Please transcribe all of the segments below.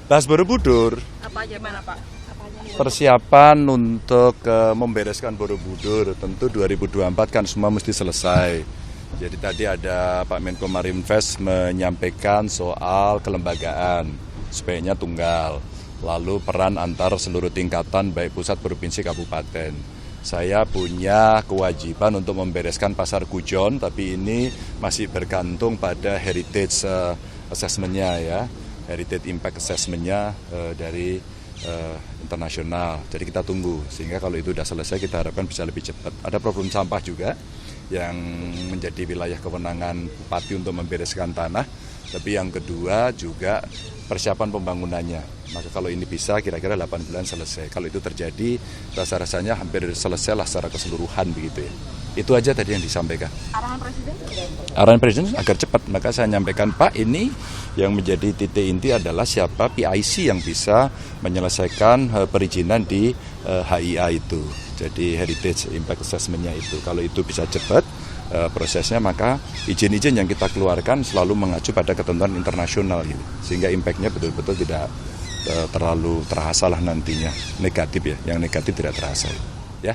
Bahas Borobudur. Apa aja mana Pak? Apa aja nih? Persiapan untuk membereskan Borobudur tentu 2024 kan semua mesti selesai. Jadi tadi ada Pak Menko Marinvest menyampaikan soal kelembagaan, supaya tunggal. Lalu peran antar seluruh tingkatan baik pusat, provinsi, kabupaten. Saya punya kewajiban untuk membereskan Pasar Gujon, tapi ini masih bergantung pada heritage assessment-nya ya. Heritage Impact Assessment-nya dari internasional. Jadi kita tunggu, sehingga kalau itu sudah selesai kita harapkan bisa lebih cepat. Ada problem sampah juga yang menjadi wilayah kewenangan bupati untuk membereskan tanah. Tapi yang kedua juga persiapan pembangunannya. Maka kalau ini bisa kira-kira 8 bulan selesai. Kalau itu terjadi rasa-rasanya hampir selesai lah secara keseluruhan begitu ya. Itu aja tadi yang disampaikan. Arahan Presiden? Arahan Presiden agar cepat, maka saya nyampaikan Pak, ini yang menjadi titik inti adalah siapa PIC yang bisa menyelesaikan perizinan di HIA itu. Jadi Heritage Impact Assessment-nya itu. Kalau itu bisa cepat prosesnya, maka izin-izin yang kita keluarkan selalu mengacu pada ketentuan internasional gitu. Sehingga impact-nya betul-betul tidak terlalu terasa lah nantinya. Negatif ya, yang negatif tidak terasa ya.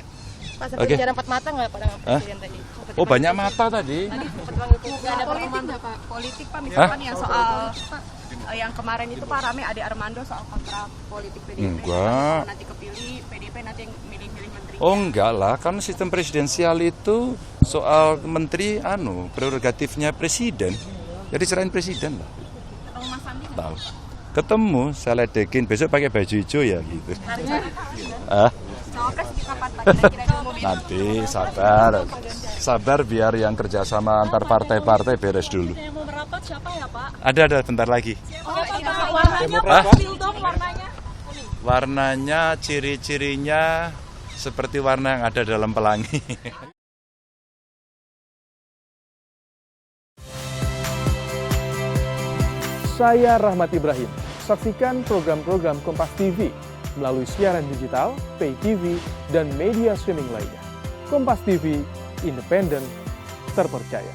Pak, seperti jalan 4 mata nggak Pak Presiden tadi? Oh, banyak mata tadi. Tadi sempat panggil nggak ada politik nggak Pak? Politik Pak, misalkan yang soal yang kemarin itu Pak rame Ade Armando soal kontrak politik PDIP. Enggak. Nanti kepilih PDIP nanti yang milih-milih menteri. Oh enggak lah, kan sistem presidensial itu soal menteri prerogatifnya presiden. Jadi serahin presiden lah. Ketemu Mas Sandi? Tahu. Ketemu, saya ledekin besok pakai baju hijau ya gitu. Cawapres di kapan Pak? Kira-kira diumumin? Nanti sabar biar yang kerjasama antar partai-partai beres dulu. Yang mau merapat siapa ya Pak? Ada bentar lagi. Oh, warnanya pil dong warnanya. Warnanya, ciri-cirinya seperti warna yang ada dalam pelangi. Saya Rahmat Ibrahim. Saksikan program-program Kompas TV melalui siaran digital, pay TV, dan media streaming lainnya. Kompas TV, independen, terpercaya.